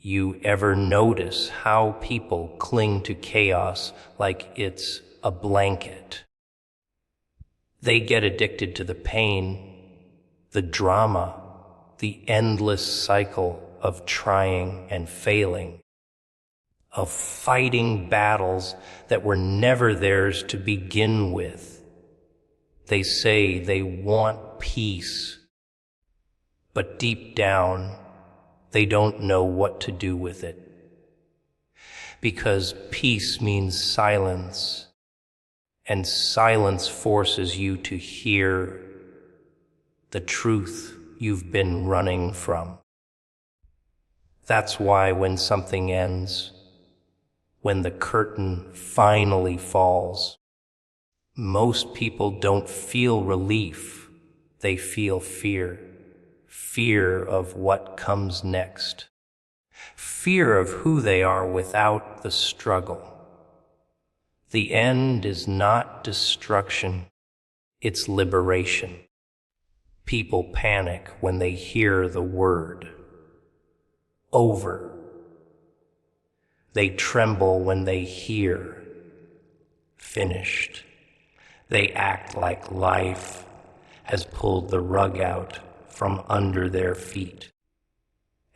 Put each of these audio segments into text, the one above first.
You ever notice how people cling to chaos like it's a blanket? They get addicted to the pain, the drama, the endless cycle of trying and failing, of fighting battles that were never theirs to begin with. They say they want peace, but deep down, they don't know what to do with it. Because peace means silence, and silence forces you to hear the truth you've been running from. That's why when something ends, when the curtain finally falls, most people don't feel relief, they feel fear. Fear of what comes next. Fear of who they are without the struggle. The end is not destruction, it's liberation. People panic when they hear the word over. They tremble when they hear finished. They act like life has pulled the rug out from under their feet,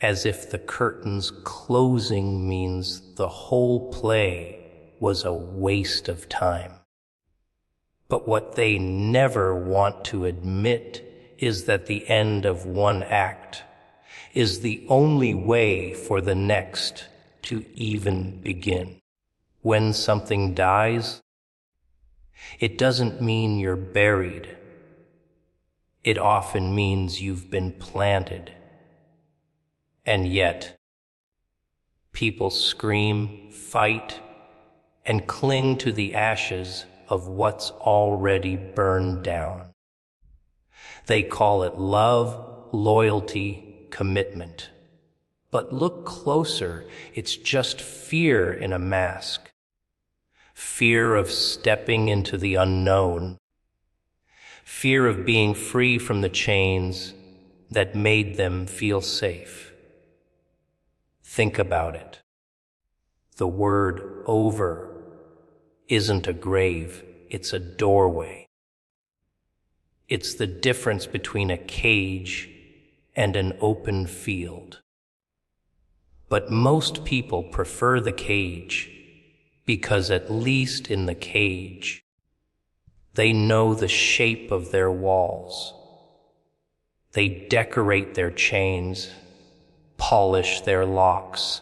as if the curtain's closing means the whole play was a waste of time. But what they never want to admit is that the end of one act is the only way for the next to even begin. When something dies, it doesn't mean you're buried. It often means you've been planted. And yet, people scream, fight, and cling to the ashes of what's already burned down. They call it love, loyalty, commitment. But look closer, it's just fear in a mask. Fear of stepping into the unknown. Fear of being free from the chains that made them feel safe. Think about it. The word over isn't a grave, it's a doorway. It's the difference between a cage and an open field. But most people prefer the cage because at least in the cage, they know the shape of their walls. They decorate their chains, polish their locks,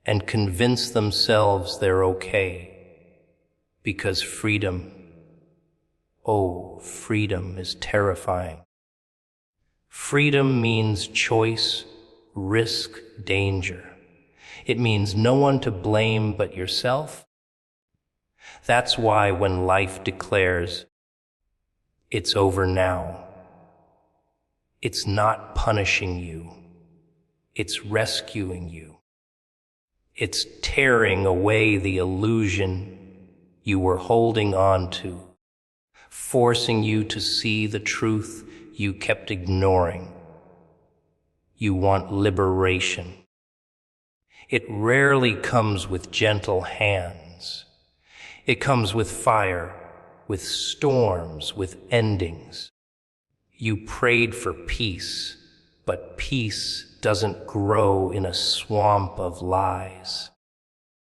and convince themselves they're okay. Because freedom, oh, freedom is terrifying. Freedom means choice, risk, danger. It means no one to blame but yourself. That's why when life declares, it's over now, it's not punishing you, it's rescuing you. It's tearing away the illusion you were holding on to, forcing you to see the truth you kept ignoring. You want liberation. It rarely comes with gentle hands. It comes with fire, with storms, with endings. You prayed for peace, but peace doesn't grow in a swamp of lies.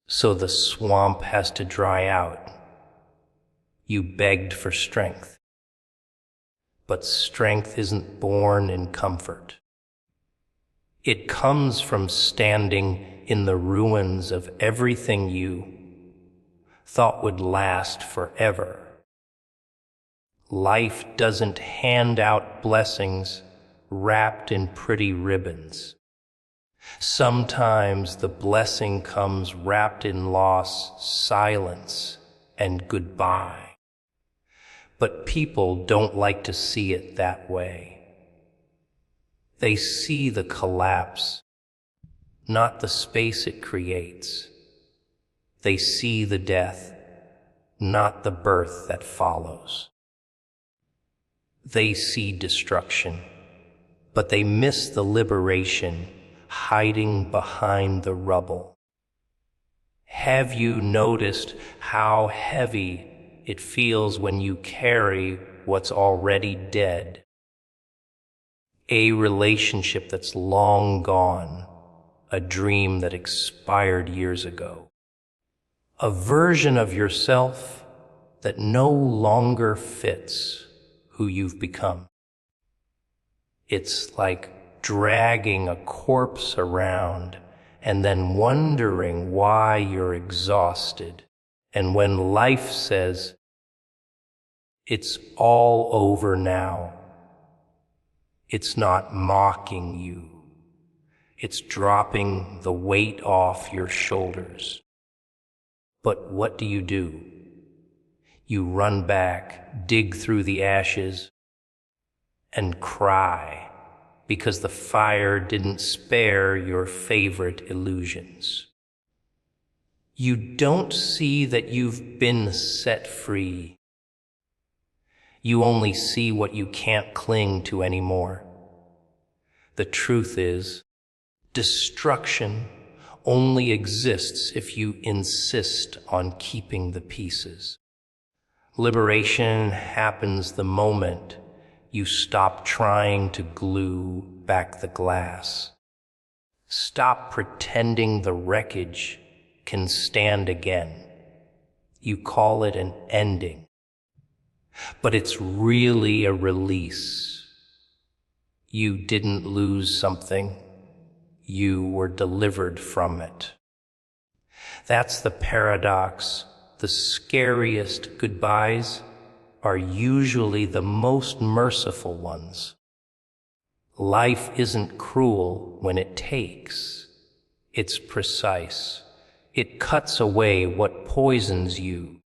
So the swamp has to dry out. You begged for strength. But strength isn't born in comfort. It comes from standing in the ruins of everything you thought would last forever. Life doesn't hand out blessings wrapped in pretty ribbons. Sometimes the blessing comes wrapped in loss, silence, and goodbye. But people don't like to see it that way. They see the collapse, not the space it creates. They see the death, not the birth that follows. They see destruction, but they miss the liberation hiding behind the rubble. Have you noticed how heavy it feels when you carry what's already dead? A relationship that's long gone, a dream that expired years ago, a version of yourself that no longer fits who you've become. It's like dragging a corpse around and then wondering why you're exhausted. And when life says, it's all over now, it's not mocking you. It's dropping the weight off your shoulders. But what do? You run back, dig through the ashes, and cry because the fire didn't spare your favorite illusions. You don't see that you've been set free. You only see what you can't cling to anymore. The truth is, destruction only exists if you insist on keeping the pieces. Liberation happens the moment you stop trying to glue back the glass. Stop pretending the wreckage can stand again. You call it an ending, but it's really a release. You didn't lose something. You were delivered from it. That's the paradox. The scariest goodbyes are usually the most merciful ones. Life isn't cruel when it takes. It's precise. It cuts away what poisons you.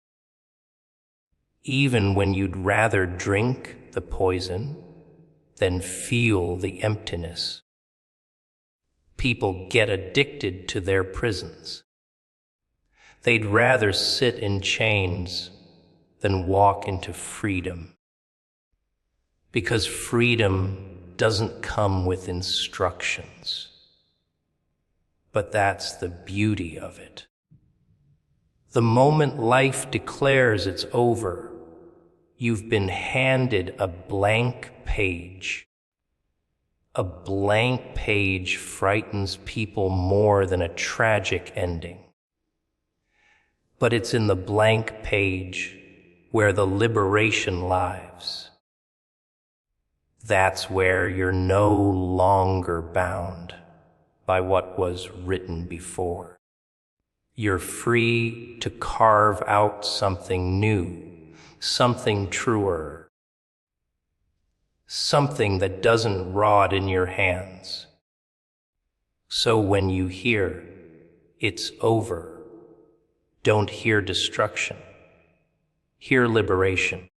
Even when you'd rather drink the poison than feel the emptiness. People get addicted to their prisons. They'd rather sit in chains than walk into freedom. Because freedom doesn't come with instructions. But that's the beauty of it. The moment life declares it's over, you've been handed a blank page. A blank page frightens people more than a tragic ending. But it's in the blank page where the liberation lies. That's where you're no longer bound by what was written before. You're free to carve out something new, something truer, something that doesn't rot in your hands. So when you hear, it's over, don't hear destruction. Hear liberation.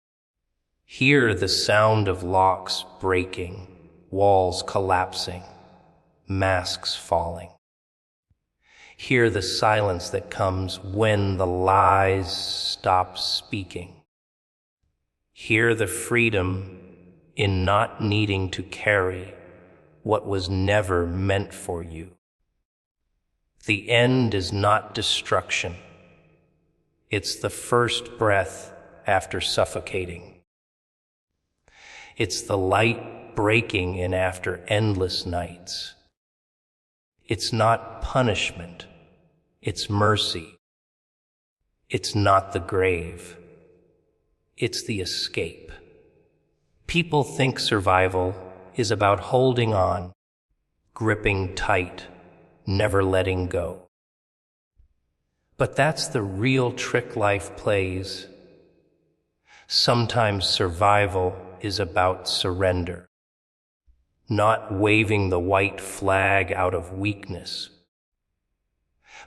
Hear the sound of locks breaking, walls collapsing, masks falling. Hear the silence that comes when the lies stop speaking. Hear the freedom in not needing to carry what was never meant for you. The end is not destruction. It's the first breath after suffocating. It's the light breaking in after endless nights. It's not punishment. It's mercy. It's not the grave. It's the escape. People think survival is about holding on, gripping tight, never letting go. But that's the real trick life plays. Sometimes survival is about surrender, not waving the white flag out of weakness,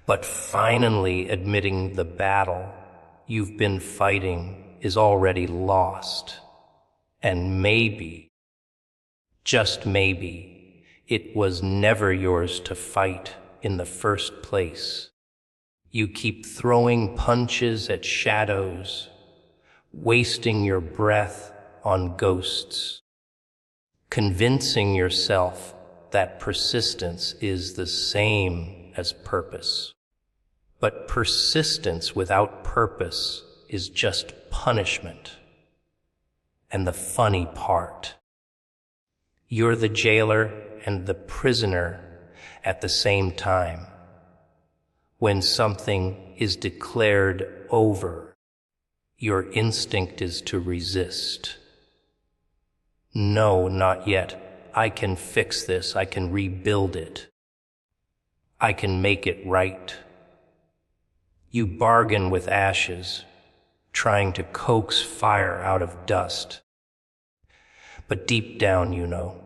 but finally admitting the battle you've been fighting is already lost. And maybe, just maybe, it was never yours to fight in the first place. You keep throwing punches at shadows, wasting your breath on ghosts, convincing yourself that persistence is the same as purpose. But persistence without purpose is just punishment. And the funny part, you're the jailer and the prisoner at the same time. When something is declared over, your instinct is to resist. No, not yet. I can fix this. I can rebuild it. I can make it right. You bargain with ashes, trying to coax fire out of dust. But deep down, you know,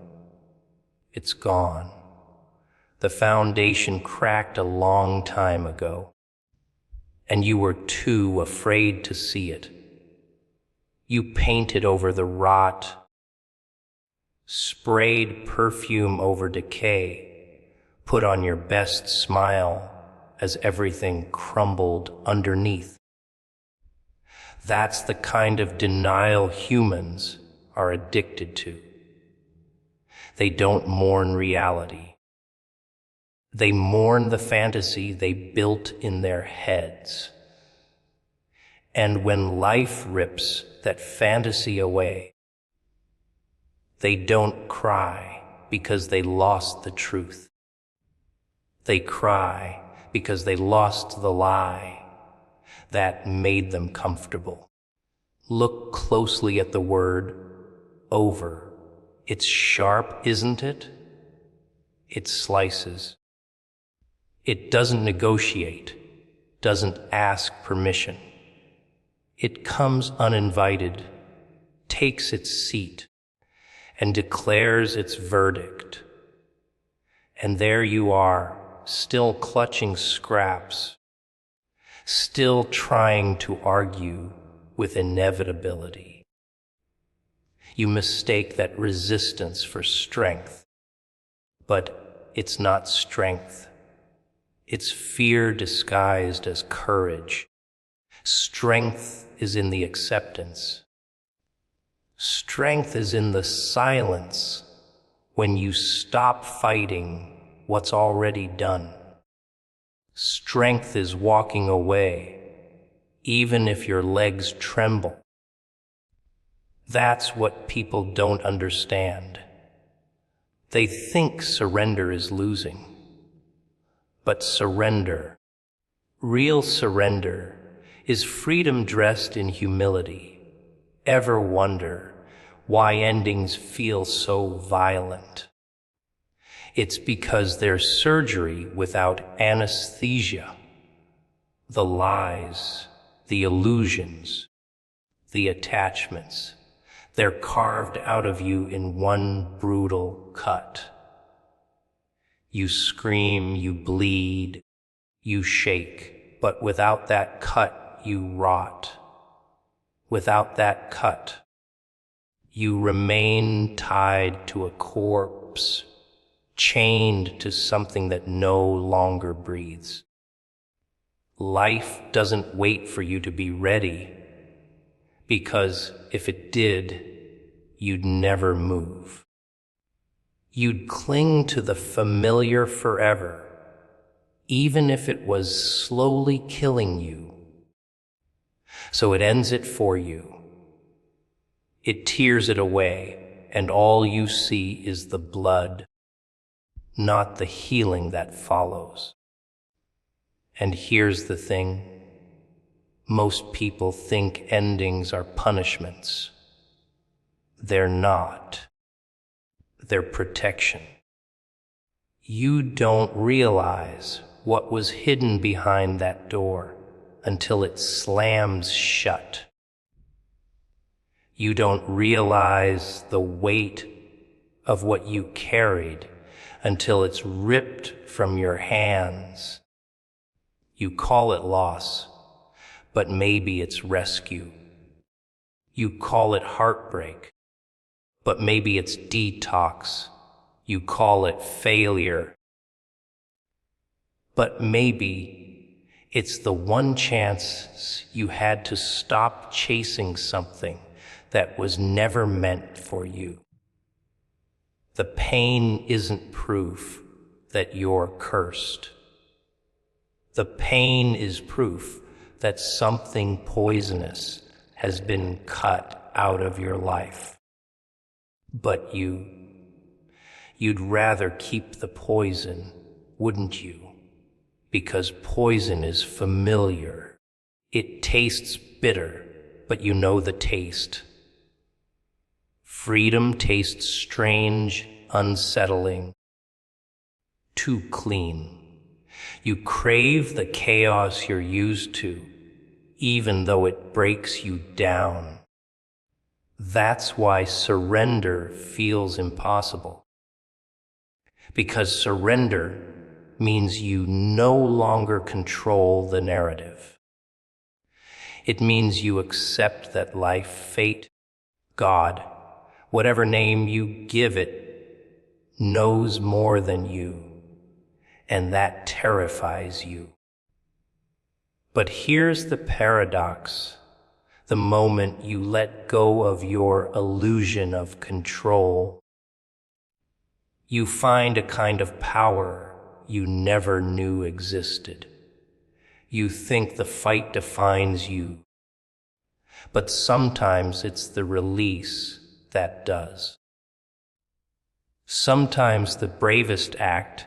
it's gone. The foundation cracked a long time ago, and you were too afraid to see it. You painted over the rot, sprayed perfume over decay, put on your best smile as everything crumbled underneath. That's the kind of denial humans are addicted to. They don't mourn reality. They mourn the fantasy they built in their heads. And when life rips that fantasy away, they don't cry because they lost the truth. They cry because they lost the lie that made them comfortable. Look closely at the word over. It's sharp, isn't it? It slices. It doesn't negotiate, doesn't ask permission. It comes uninvited, takes its seat, and declares its verdict. And there you are, still clutching scraps, still trying to argue with inevitability. You mistake that resistance for strength, but it's not strength. It's fear disguised as courage. Strength is in the acceptance. Strength is in the silence when you stop fighting what's already done. Strength is walking away, even if your legs tremble. That's what people don't understand. They think surrender is losing. But surrender, real surrender, is freedom dressed in humility. Ever wonder why endings feel so violent? It's because they're surgery without anesthesia. The lies, the illusions, the attachments, they're carved out of you in one brutal cut. You scream, you bleed, you shake, but without that cut, you rot. Without that cut, you remain tied to a corpse, chained to something that no longer breathes. Life doesn't wait for you to be ready, because if it did, you'd never move. You'd cling to the familiar forever, even if it was slowly killing you. So it ends it for you. It tears it away, and all you see is the blood, not the healing that follows. And here's the thing. Most people think endings are punishments. They're not. They're protection. You don't realize what was hidden behind that door until it slams shut. You don't realize the weight of what you carried until it's ripped from your hands. You call it loss, but maybe it's rescue. You call it heartbreak, but maybe it's detox. You call it failure, but maybe it's the one chance you had to stop chasing something that was never meant for you. The pain isn't proof that you're cursed. The pain is proof that something poisonous has been cut out of your life. But you'd rather keep the poison, wouldn't you? Because poison is familiar. It tastes bitter, but you know the taste. Freedom tastes strange, unsettling, too clean. You crave the chaos you're used to, even though it breaks you down. That's why surrender feels impossible. Because surrender means you no longer control the narrative. It means you accept that life, fate, God, whatever name you give it, knows more than you, and that terrifies you. But here's the paradox. The moment you let go of your illusion of control, you find a kind of power you never knew existed. You think the fight defines you, but sometimes it's the release that does. Sometimes the bravest act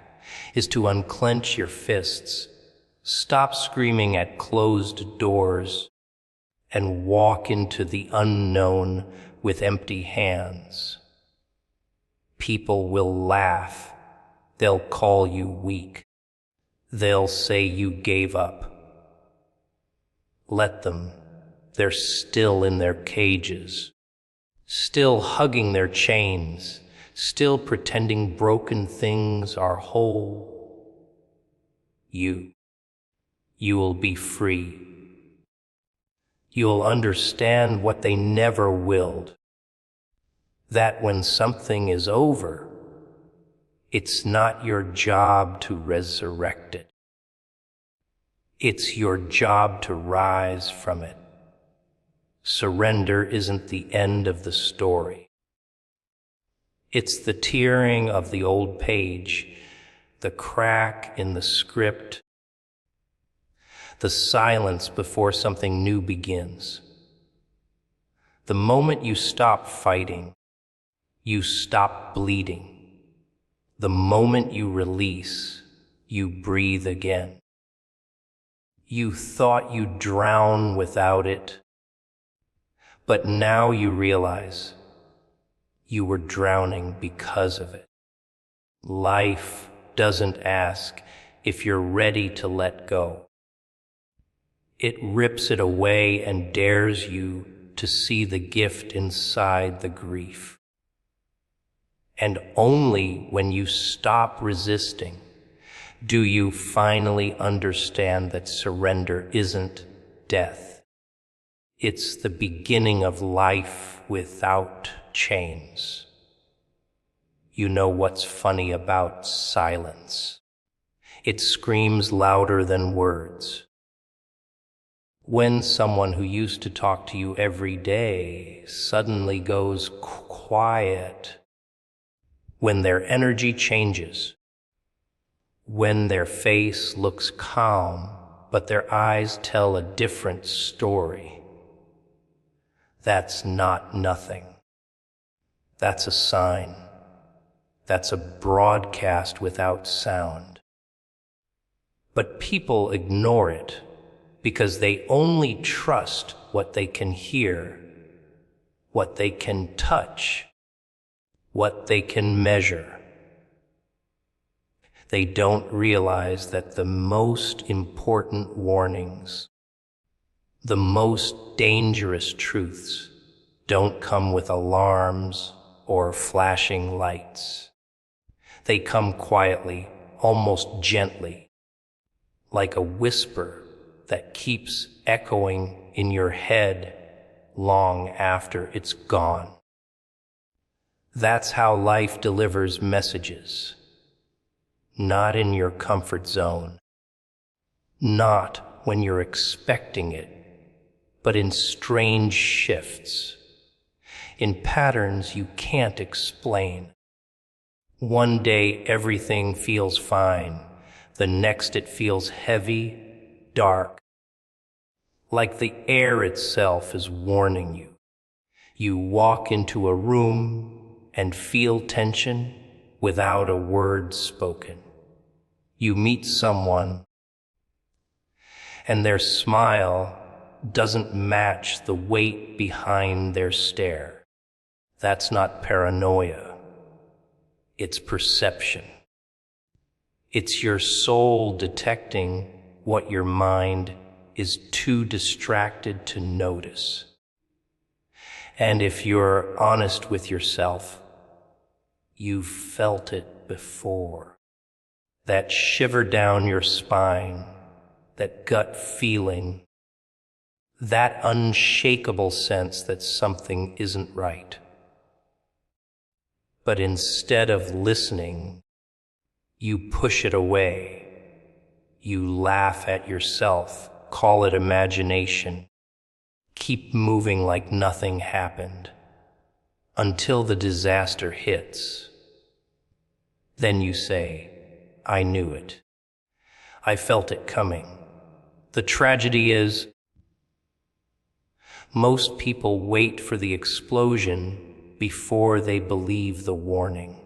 is to unclench your fists, stop screaming at closed doors, and walk into the unknown with empty hands. People will laugh. They'll call you weak. They'll say you gave up. Let them. They're still in their cages, still hugging their chains, still pretending broken things are whole. You will be free. You'll understand what they never willed, that when something is over, it's not your job to resurrect it. It's your job to rise from it. Surrender isn't the end of the story. It's the tearing of the old page, the crack in the script, the silence before something new begins. The moment you stop fighting, you stop bleeding. The moment you release, you breathe again. You thought you'd drown without it, but now you realize you were drowning because of it. Life doesn't ask if you're ready to let go. It rips it away and dares you to see the gift inside the grief. And only when you stop resisting do you finally understand that surrender isn't death. It's the beginning of life without chains. You know what's funny about silence? It screams louder than words. When someone who used to talk to you every day suddenly goes quiet, when their energy changes, when their face looks calm, but their eyes tell a different story, that's not nothing. That's a sign. That's a broadcast without sound. But people ignore it because they only trust what they can hear, what they can touch, what they can measure. They don't realize that the most important warnings, the most dangerous truths, don't come with alarms or flashing lights. They come quietly, almost gently, like a whisper that keeps echoing in your head long after it's gone. That's how life delivers messages. Not in your comfort zone, not when you're expecting it, but in strange shifts, in patterns you can't explain. One day everything feels fine. The next it feels heavy, dark, like the air itself is warning you. You walk into a room and feel tension without a word spoken. You meet someone, and their smile doesn't match the weight behind their stare. That's not paranoia. It's perception. It's your soul detecting what your mind is too distracted to notice. And if you're honest with yourself, you've felt it before. That shiver down your spine, that gut feeling, that unshakable sense that something isn't right. But instead of listening, you push it away. You laugh at yourself, call it imagination. Keep moving like nothing happened until the disaster hits. Then you say, I knew it. I felt it coming. The tragedy is, most people wait for the explosion before they believe the warning.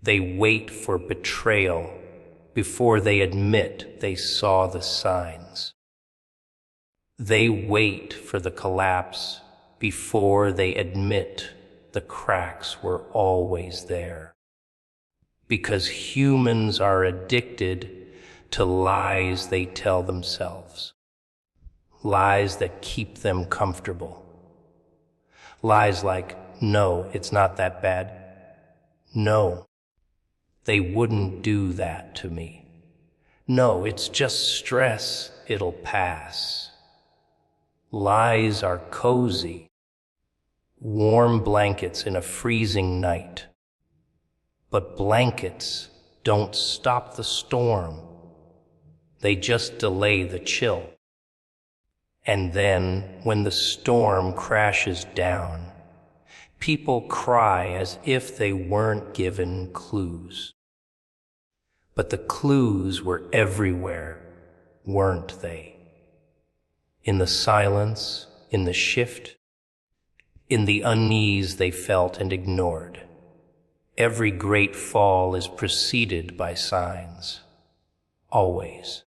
They wait for betrayal before they admit they saw the signs. They wait for the collapse before they admit the cracks were always there. Because humans are addicted to lies they tell themselves. Lies that keep them comfortable. Lies like, no, it's not that bad. No, they wouldn't do that to me. No, it's just stress, it'll pass. Lies are cozy, warm blankets in a freezing night. But blankets don't stop the storm. They just delay the chill. And then, when the storm crashes down, people cry as if they weren't given clues. But the clues were everywhere, weren't they? In the silence, in the shift, in the unease they felt and ignored. Every great fall is preceded by signs. Always.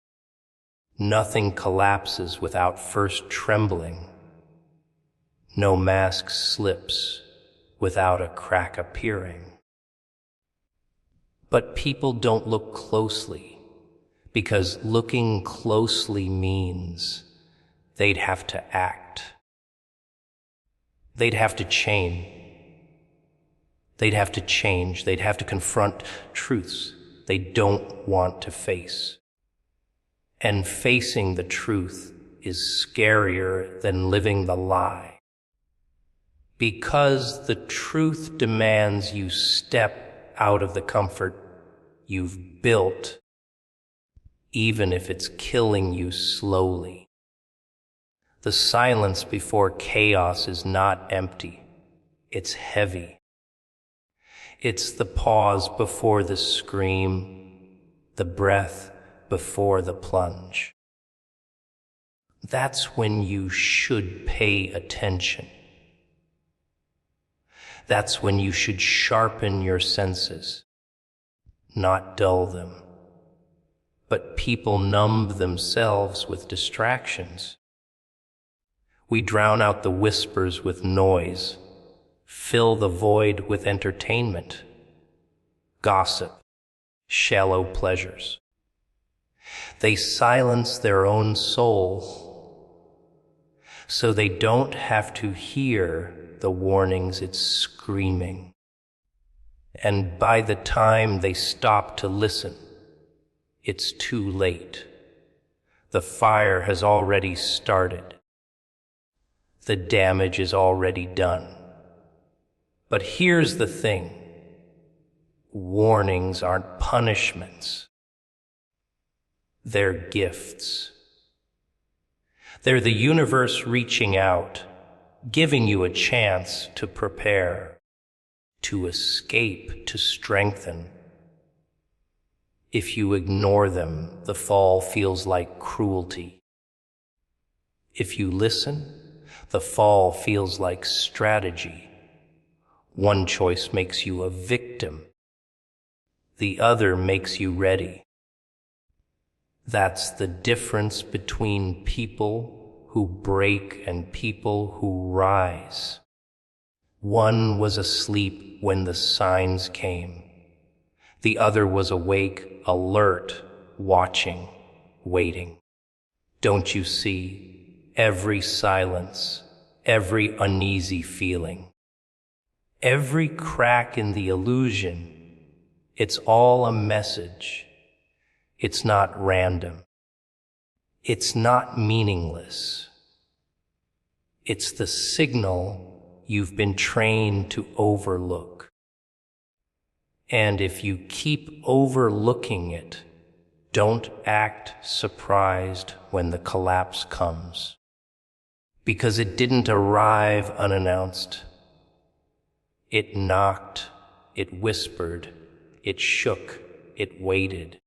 Nothing collapses without first trembling. No mask slips without a crack appearing. But people don't look closely, because looking closely means they'd have to act. They'd have to change. They'd have to change. They'd have to confront truths they don't want to face. And facing the truth is scarier than living the lie. Because the truth demands you step out of the comfort you've built, even if it's killing you slowly. The silence before chaos is not empty. It's heavy. It's the pause before the scream, the breath before the plunge. That's when you should pay attention. That's when you should sharpen your senses, not dull them. But people numb themselves with distractions. We drown out the whispers with noise, fill the void with entertainment, gossip, shallow pleasures. They silence their own soul, so they don't have to hear the warnings it's screaming. And by the time they stop to listen, it's too late. The fire has already started. The damage is already done. But here's the thing. Warnings aren't punishments. They're gifts. They're the universe reaching out, giving you a chance to prepare. to escape, to strengthen. If you ignore them, the fall feels like cruelty. If you listen, the fall feels like strategy. One choice makes you a victim. The other makes you ready. That's the difference between people who break and people who rise. One was asleep when the signs came. The other was awake, alert, watching, waiting. Don't you see every silence, every uneasy feeling, every crack in the illusion? It's all a message. It's not random. It's not meaningless. It's the signal you've been trained to overlook. And if you keep overlooking it, don't act surprised when the collapse comes, because it didn't arrive unannounced. It knocked, it whispered, it shook, it waited.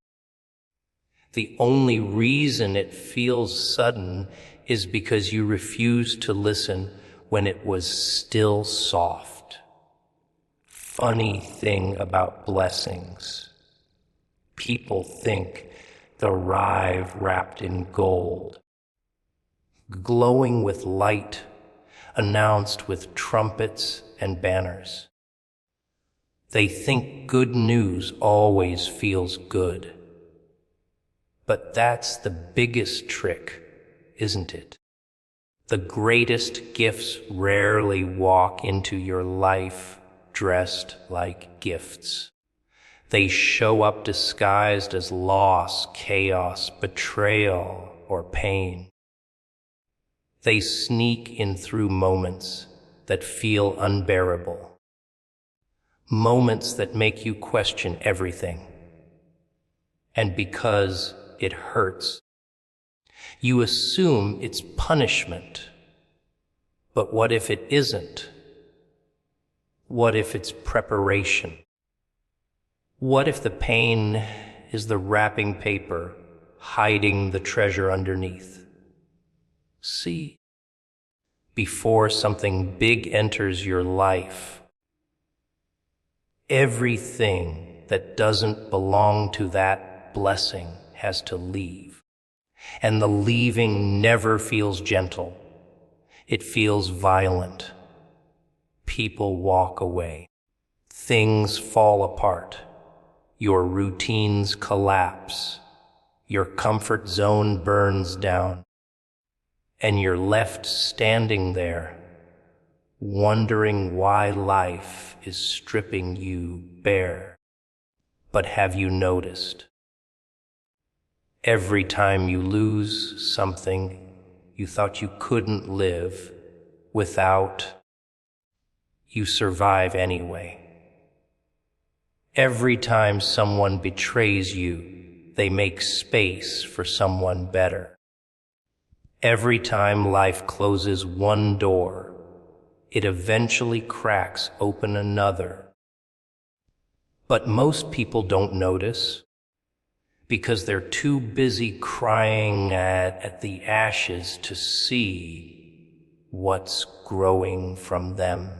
The only reason it feels sudden is because you refused to listen when it was still soft. Funny thing about blessings. People think the arrive wrapped in gold, glowing with light, announced with trumpets and banners. They think good news always feels good. But that's the biggest trick, isn't it? The greatest gifts rarely walk into your life dressed like gifts. They show up disguised as loss, chaos, betrayal, or pain. They sneak in through moments that feel unbearable, moments that make you question everything. And because it hurts, you assume it's punishment. But what if it isn't? What if it's preparation? What if the pain is the wrapping paper hiding the treasure underneath? See, before something big enters your life, everything that doesn't belong to that blessing has to leave. And the leaving never feels gentle. It feels violent. People walk away. Things fall apart. Your routines collapse. Your comfort zone burns down. And you're left standing there, wondering why life is stripping you bare. But have you noticed? Every time you lose something you thought you couldn't live without, you survive anyway. Every time someone betrays you, they make space for someone better. Every time life closes one door, it eventually cracks open another. But most people don't notice because they're too busy crying at the ashes to see what's growing from them.